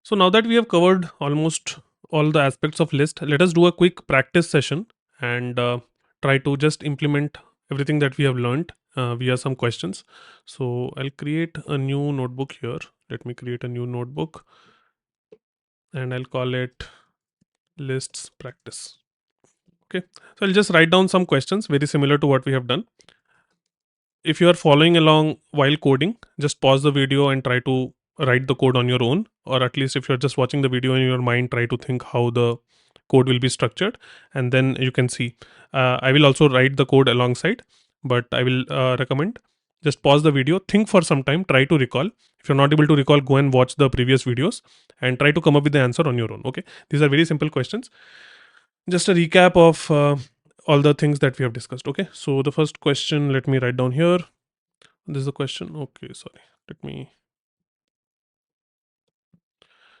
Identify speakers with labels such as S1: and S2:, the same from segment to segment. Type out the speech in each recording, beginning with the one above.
S1: So now that we have covered almost all the aspects of list, let us do a quick practice session and try to just implement everything that we have learned via some questions. So I'll create a new notebook here. Let me create a new notebook and I'll call it lists practice. Okay. So I'll just write down some questions very similar to what we have done. If you are following along while coding, just pause the video and try to write the code on your own, or at least if you're just watching the video in your mind, try to think how the code will be structured, and then you can see. I will also write the code alongside, but I will recommend just pause the video, think for some time, try to recall. If you're not able to recall, go and watch the previous videos and try to come up with the answer on your own. Okay, these are very simple questions. Just a recap of all the things that we have discussed. Okay, so the first question, let me write down here. This is the question. Okay, sorry. Let me.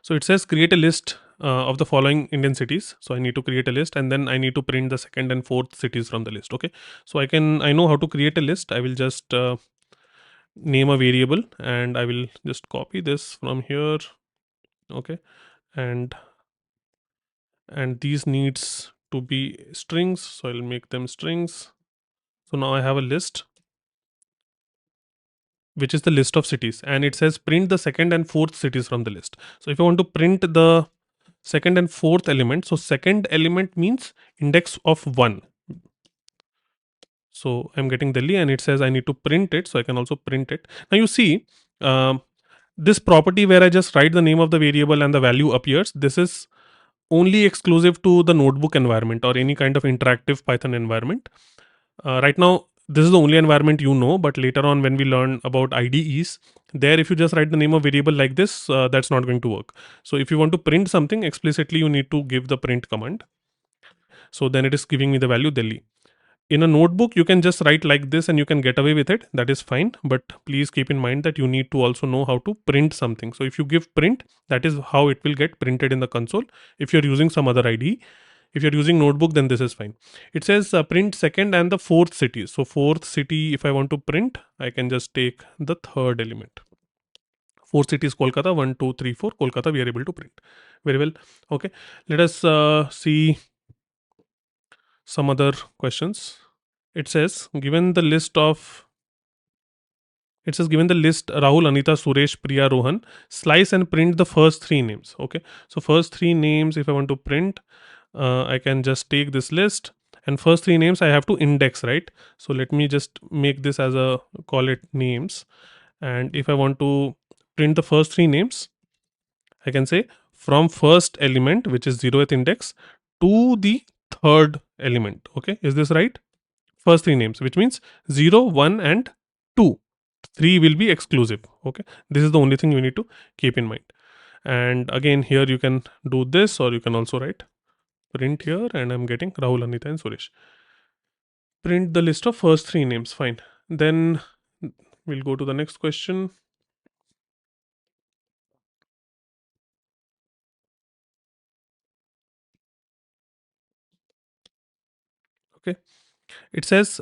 S1: So it says create a list of the following Indian cities. So I need to create a list and then I need to print the second and fourth cities from the list. Okay. So I know how to create a list. I will just name a variable and I will just copy this from here. Okay. And these needs to be strings. So I'll make them strings. So now I have a list which is the list of cities, and it says print the second and fourth cities from the list. So if I want to print the second and fourth element, so second element means index of 1. So I'm getting Delhi and it says I need to print it, so I can also print it. Now you see, um, this property where I just write the name of the variable and the value appears, this is only exclusive to the notebook environment or any kind of interactive Python environment. Right now, this is the only environment you know, but later on when we learn about IDEs, there if you just write the name of variable like this, that's not going to work. So if you want to print something explicitly, you need to give the print command. So then it is giving me the value Delhi. In a notebook, you can just write like this and you can get away with it. That is fine. But please keep in mind that you need to also know how to print something. So if you give print, that is how it will get printed in the console. If you're using some other IDE, if you're using notebook, then this is fine. It says print second and the fourth city. So fourth city, if I want to print, I can just take the third element. Fourth city is Kolkata. 1, 2, 3, 4. Kolkata, we are able to print. Very well. Okay. Let us see some other questions. It says given the list Rahul, Anita, Suresh, Priya, Rohan, slice and print the first three names. Okay, so first three names, if I want to print, I can just take this list and first three names I have to index, right? So let me just make this as a call it names, and if I want to print the first three names, I can say from first element, which is 0th index, to the third element. Okay, is this right? First three names, which means 0, 1, and 2. 3 will be exclusive. Okay, this is the only thing you need to keep in mind. And again, here you can do this, or you can also write print here, and I'm getting Rahul, Anita, and Suresh. Print the list of first three names. Fine. Then we'll go to the next question. Okay, it says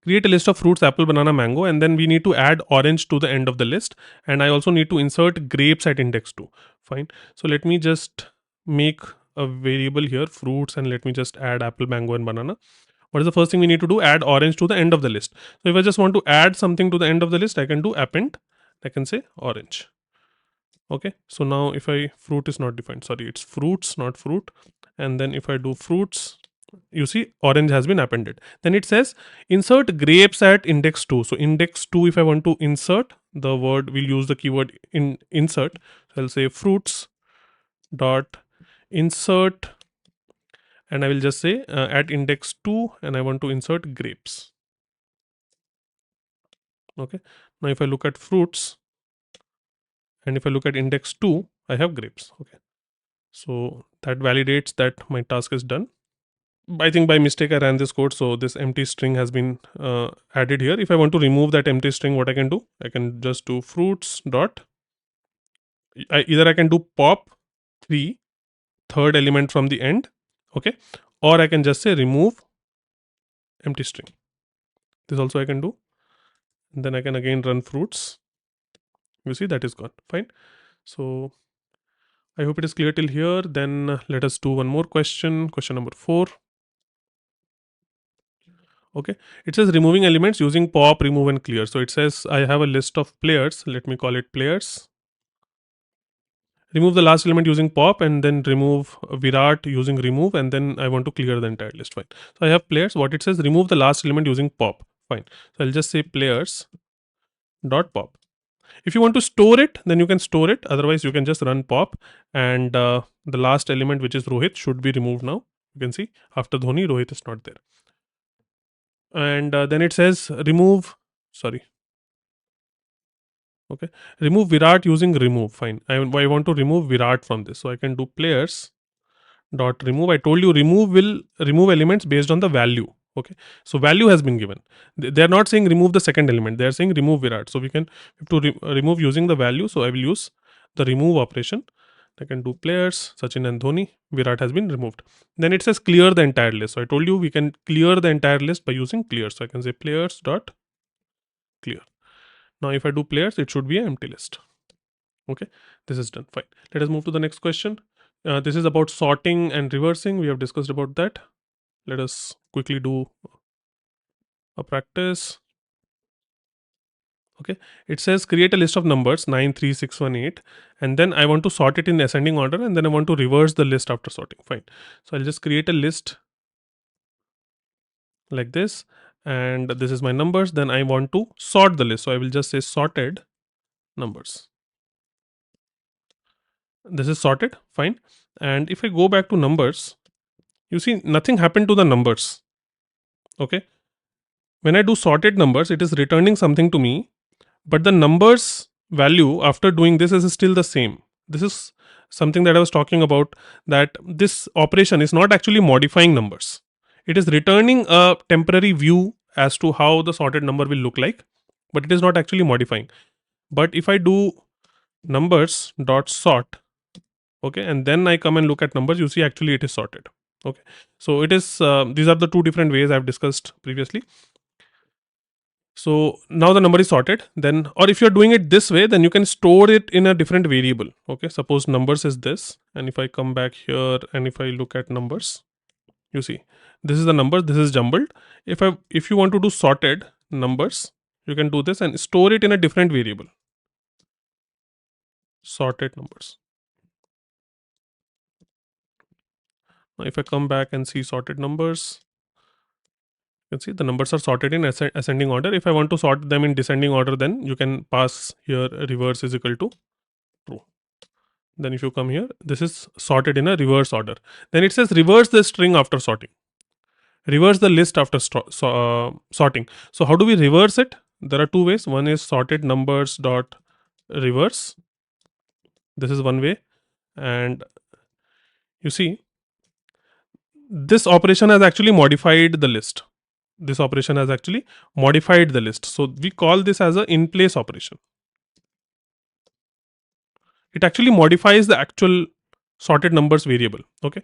S1: create a list of fruits apple, banana, mango, and then we need to add orange to the end of the list, and I also need to insert grapes at index 2. Fine. So let me just make a variable here, fruits, and let me just add apple, mango, and banana. What is the first thing we need to do? Add orange to the end of the list. So if I just want to add something to the end of the list, I can do append. I can say orange. Okay, so now if I fruit is not defined, sorry, it's fruits, not fruit. And then if I do fruits, you see orange has been appended. Then it says insert grapes at index 2. So index 2, if I want to insert the word, we'll use the keyword in insert. So I'll say fruits dot insert, and I will just say at index 2, and I want to insert grapes. Okay, now if I look at fruits and if I look at index 2, I have grapes. Okay, so that validates that my task is done. I think by mistake I ran this code, so this empty string has been added here. If I want to remove that empty string, what I can do? I can just do fruits dot. Either I can do pop 3, third element from the end, okay, or I can just say remove empty string. This also I can do. And then I can again run fruits. You see that is gone. Fine. So I hope it is clear till here. Then let us do one more question. Question number 4. Okay, it says removing elements using pop, remove, and clear. So it says I have a list of players. Let me call it players. Remove the last element using pop, and then remove Virat using remove, and then I want to clear the entire list. Fine. So I have players. What it says, remove the last element using pop. Fine. So I'll just say players dot pop. If you want to store it, then you can store it. Otherwise, you can just run pop, and the last element, which is Rohit, should be removed now. You can see after Dhoni, Rohit is not there. And then it says remove. Sorry. Okay. Remove Virat using remove. Fine. I want to remove Virat from this. So I can do players dot remove. I told you remove will remove elements based on the value. Okay, so value has been given. They are not saying remove the second element, they are saying remove Virat. So we can have to remove using the value. So I will use the remove operation. I can do players Sachin and Dhoni. Virat has been removed. Then it says clear the entire list. So I told you we can clear the entire list by using clear. So I can say players dot clear. Now if I do players, it should be an empty list. Okay, this is done. Fine. Let us move to the next question. This is about sorting and reversing. We have discussed about that. Let us quickly do a practice. Okay, it says create a list of numbers 9, 3, 6, 1, 8, and then I want to sort it in ascending order, and then I want to reverse the list after sorting. Fine. So I'll just create a list like this, and this is my numbers. Then I want to sort the list. So I will just say sorted numbers. This is sorted. Fine. And if I go back to numbers, you see nothing happened to the numbers. Okay. When I do sorted numbers, it is returning something to me, but the numbers value after doing this is still the same. This is something that I was talking about, that this operation is not actually modifying numbers. It is returning a temporary view as to how the sorted number will look like, but it is not actually modifying. But if I do numbers dot sort, okay, and then I come and look at numbers, you see actually it is sorted. Okay, so it is these are the two different ways I've discussed previously. So now the number is sorted. Then, or if you're doing it this way, then you can store it in a different variable. Okay, suppose numbers is this, and if I come back here and if I look at numbers, you see this is the number, this is jumbled. If you want to do sorted numbers, you can do this and store it in a different variable. Sorted numbers. Now if I come back and see sorted numbers, you can see the numbers are sorted in ascending order. If I want to sort them in descending order, then you can pass here reverse is equal to true. Then if you come here, this is sorted in a reverse order. Then it says reverse the string after sorting. Reverse the list after sorting. So how do we reverse it? There are two ways. One is sorted numbers dot reverse. This is one way. And you see, this operation has actually modified the list. This operation has actually modified the list. So we call this as a in place operation. It actually modifies the actual sorted numbers variable. Okay.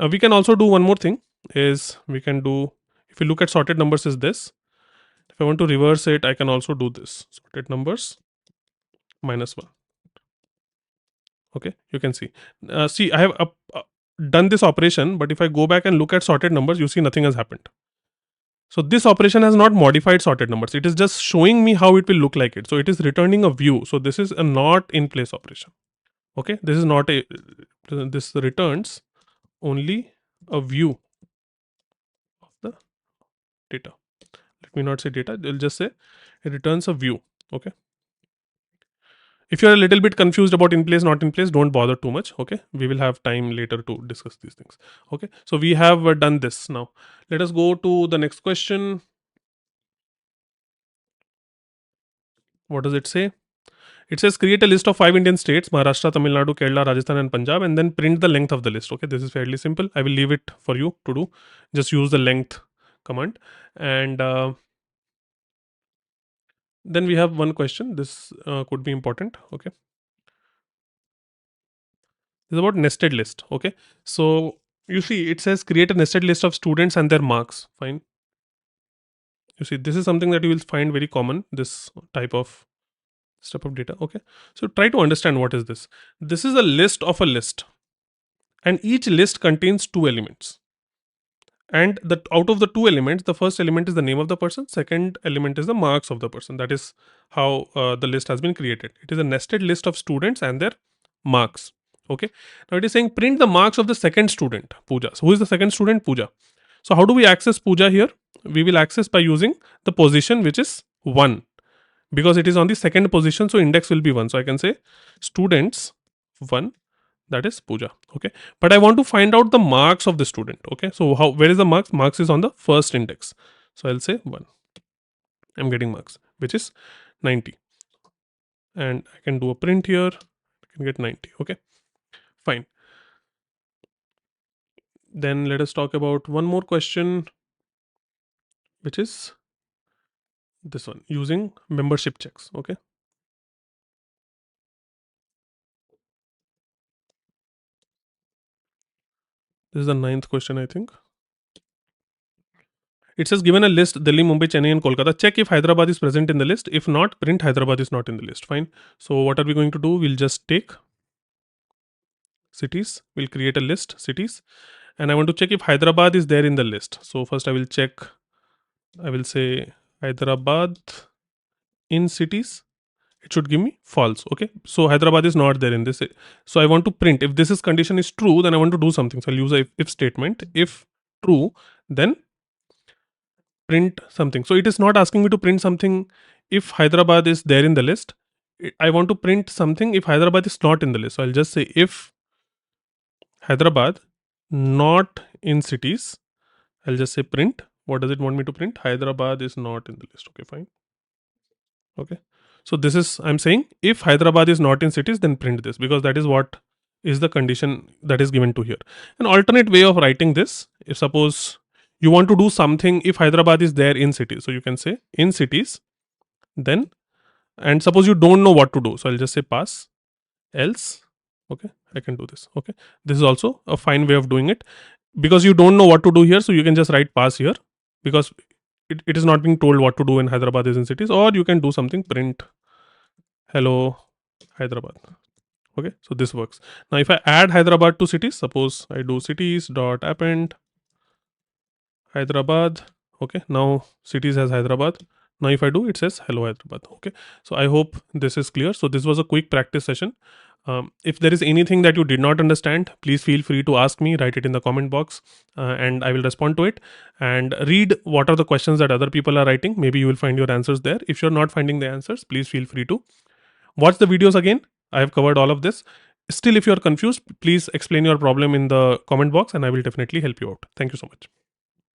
S1: We can also do one more thing, is we can do, if you look at sorted numbers is this. If I want to reverse it, I can also do this, sorted numbers -1. Okay, you can see. See, I have done this operation, but if I go back and look at sorted numbers, you see nothing has happened. So this operation has not modified sorted numbers. It is just showing me how it will look like it. So it is returning a view. So this is a not in place operation. Okay, this is not a, this returns only a view of the data. Let me not say data, they'll just say it returns a view. Okay, if you're a little bit confused about in place not in place, don't bother too much. Okay, we will have time later to discuss these things. Okay, so we have done this. Now let us go to the next question. What does it say? It says create a list of 5 Indian states: Maharashtra, Tamil Nadu, Kerala, Rajasthan, and Punjab, and then print the length of the list. Okay, this is fairly simple. I will leave it for you to do. Just use the length command. And then we have one question. This could be important. Okay, this is about nested list. Okay, so you see it says create a nested list of students and their marks. Fine. You see, this is something that you will find very common, this type of step of data. Okay, so try to understand what is this. This is a list of a list, and each list contains two elements. And the out of the two elements, the first element is the name of the person, second element is the marks of the person. That is how the list has been created. It is a nested list of students and their marks. Okay, now it is saying print the marks of the second student, Pooja. So who is the second student? Pooja. So how do we access Pooja here? We will access by using the position, which is 1, because it is on the second position, so index will be 1. So I can say students 1, that is Pooja. Okay, but I want to find out the marks of the student. Okay, so how, where is the marks is on the first index, so I'll say 1. I'm getting marks, which is 90, and I can do a print here. I can get 90. Okay, fine. Then let us talk about one more question, which is this one, using membership checks. Okay, this is the 9th question, I think. It says given a list Delhi, Mumbai, Chennai, and Kolkata. Check if Hyderabad is present in the list. If not, print Hyderabad is not in the list. Fine. So what are we going to do? We'll just take cities. We'll create a list cities, and I want to check if Hyderabad is there in the list. So first I will check. I will say Hyderabad in cities. It should give me false. Okay. So Hyderabad is not there in this. So I want to print. If this is condition is true, then I want to do something. So I'll use a if statement. If true, then print something. So it is not asking me to print something if Hyderabad is there in the list. I want to print something if Hyderabad is not in the list. So I'll just say if Hyderabad not in cities, I'll just say print. What does it want me to print? Hyderabad is not in the list. Okay, fine. Okay. So this is, I'm saying if Hyderabad is not in cities, then print this, because that is what is the condition that is given to here. An alternate way of writing this, if suppose you want to do something if Hyderabad is there in cities, so you can say in cities, then, and suppose you don't know what to do, so I'll just say pass else. Okay, I can do this. Okay, this is also a fine way of doing it, because you don't know what to do here, so you can just write pass here, because it is not being told what to do when Hyderabad is in cities. Or you can do something, print hello Hyderabad. Okay, so this works. Now if I add Hyderabad to cities, suppose I do cities dot append Hyderabad. Okay, now cities has Hyderabad. Now if I do, it says hello Hyderabad. Okay, so I hope this is clear. So this was a quick practice session. If there is anything that you did not understand, please feel free to ask me, write it in the comment box, and I will respond to it. And read what are the questions that other people are writing. Maybe you will find your answers there. If you're not finding the answers, please feel free to watch the videos again. I have covered all of this. Still, if you're confused, please explain your problem in the comment box and I will definitely help you out. Thank you so much.